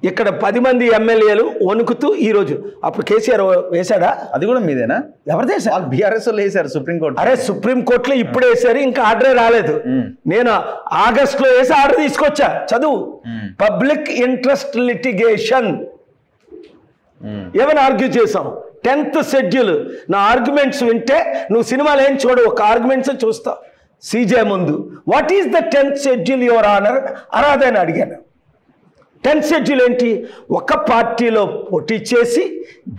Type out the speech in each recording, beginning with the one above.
ఇక్కడ 10 మంది ఎమ్మెల్యేలు వణుకుతూ ఈరోజు అప్పుడు కేసీఆర్ వేశాడా? అది కూడా మీదేనా? ఎవరిదే సార్? బీఆర్ఎస్ వాళ్ళు వేశారు సుప్రీంకోర్టు. అరే సుప్రీంకోర్టులో ఇప్పుడు వేశారు, ఇంకా ఆర్డరే రాలేదు. నేను ఆగస్టులో వేసి ఆర్డర్ తీసుకొచ్చా. చదువు, పబ్లిక్ ఇంట్రెస్ట్ లిటిగేషన్ ఏమైనా ఆర్గ్యూ చేసాం. 10th షెడ్యూల్ నా ఆర్గ్యుమెంట్స్ వింటే నువ్వు సినిమాలు ఏం చూడవు, ఒక ఆర్గ్యుమెంట్స్ చూస్తావు సీజే ముందు. What is the 10th schedule your honour అరాదని అడిగాను. 10th షెడ్యూల్ ఏంటి? ఒక పార్టీలో పోటీ చేసి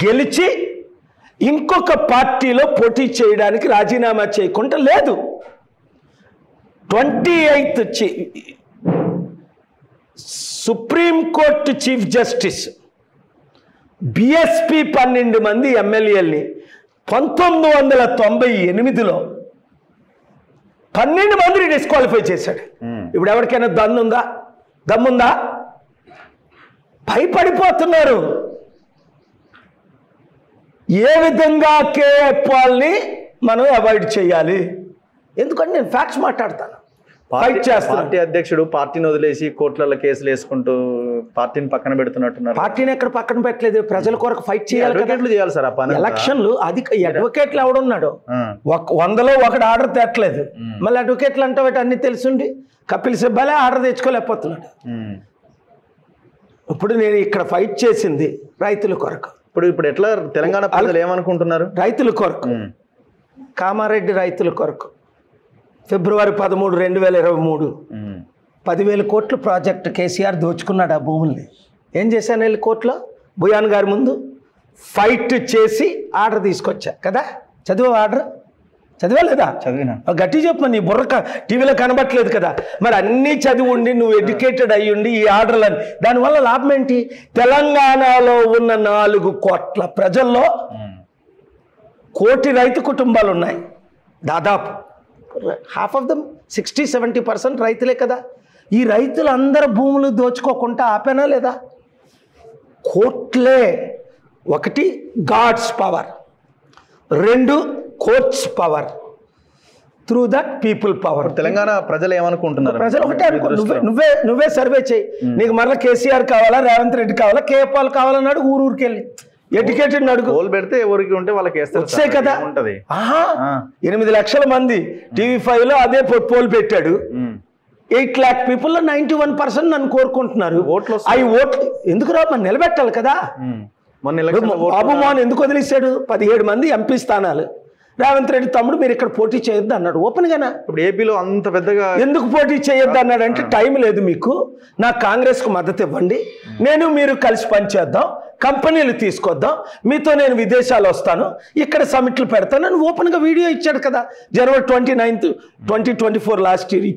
గెలిచి ఇంకొక పార్టీలో పోటీ చేయడానికి రాజీనామా చేయకుండా లేదు. 28th supreme court chief justice BSP 12 మంది ఎమ్మెల్యేల్ని 1998లో 12 మందిని డిస్క్వాలిఫై చేశాడు. ఇప్పుడు ఎవరికైనా దమ్ముందా? భయపడిపోతున్నారు. ఏ విధంగా కేఎఫ్ఆల్ని మనం అవాయిడ్ చేయాలి? ఎందుకంటే నేను ఫ్యాక్ట్స్ మాట్లాడతాను, ఫైట్ చేస్తాను. పార్టీ అధ్యక్షుడు పార్టీని వదిలేసి కోర్టులలో కేసులు వేసుకుంటూ పార్టీని పక్కన పెడుతున్నట్టున్నారు. పార్టీని ఎక్కడ పక్కన పెట్టలేదు, ప్రజల కొరకు ఫైట్ చేయాలి. చేయాలి సార్ ఆ పని. ఎలక్షన్లు అది అడ్వకేట్లు ఎవడున్నాడు? 100లో ఒకడు ఆర్డర్ తెట్టలేదు, మళ్ళీ అడ్వకేట్లు అంటే అన్ని తెలుసుండి కపిల్ సిబ్బలే ఆర్డర్ తెచ్చుకోలేకపోతున్నాడు. ఇప్పుడు నేను ఇక్కడ ఫైట్ చేసింది రైతుల కొరకు. ఇప్పుడు ఎట్లా తెలంగాణ ప్రజలు ఏమనుకుంటున్నారు? రైతుల కొరకు, కామారెడ్డి రైతుల కొరకు ఫిబ్రవరి 13, 2023 10,000 కోట్ల ప్రాజెక్టు కేసీఆర్ దోచుకున్నాడు. ఆ భూముల్ని ఏం చేశాను? వెళ్ళి కోర్టులో భుయాన్ గారి ముందు ఫైట్ చేసి ఆర్డర్ తీసుకొచ్చా కదా. చదివా ఆర్డర్? చదివా లేదా? చదివినా. గట్టి చెప్పు, నీ బుర్ర టీవీలో కనబట్టలేదు కదా. మరి అన్నీ చదివి ఉండి నువ్వు ఎడ్యుకేటెడ్ అయ్యి ఉండి ఈ ఆర్డర్లని, దానివల్ల లాభం ఏంటి? తెలంగాణలో ఉన్న 4 కోట్ల ప్రజల్లో 1 కోటి రైతు కుటుంబాలు ఉన్నాయి. దాదాపు హాఫ్ ఆఫ్ దమ్ 60-70% రైతులే కదా. ఈ రైతులందరూ భూములు దోచుకోకుండా ఆపేనా లేదా? కోర్టులే. 1 God's power, 2 courts power, through that people power. Telangana ప్రజలు ఏమనుకుంటున్నారు? ప్రజలు ఒకటే అనుకో, నువ్వే సర్వే చేయి. నీకు మరలా కేసీఆర్ కావాలా, రేవంత్ రెడ్డి కావాలా, కేపాల్ కావాలన్నాడు ఊరికి వెళ్ళి ఎడ్యుకేటెడ్ అడుగు. పోల్ పెడితే ఎవరికి ఉంటే వాళ్ళకి వచ్చే కదా. 8 లక్షల మంది TV5లో అదే పోల్ పెట్టాడు. 8 lakh పీపుల్లో 91% నన్ను కోరుకుంటున్నారు. ఓట్లు ఎందుకు రా? మనం నిలబెట్టాలి కదా. బాబు మోహన్ ఎందుకు వదిలేశాడు? 17 మంది ఎంపీ స్థానాలు. రేవంత్ రెడ్డి తమ్ముడు మీరు ఇక్కడ పోటీ చేయొద్దు అన్నాడు ఓపెన్ గానా. ఇప్పుడు ఏపీలో అంత పెద్దగా ఎందుకు పోటీ చేయొద్దు అన్నాడు అంటే, టైం లేదు మీకు, నాకు కాంగ్రెస్కు మద్దతు ఇవ్వండి, నేను మీరు కలిసి పనిచేద్దాం, కంపెనీలు తీసుకొద్దాం, మీతో నేను విదేశాలు వస్తాను, ఇక్కడ సమిట్లు పెడతాను అని ఓపెన్గా వీడియో ఇచ్చాడు కదా. జనవరి 29, 2024 లాస్ట్ ఇయర్.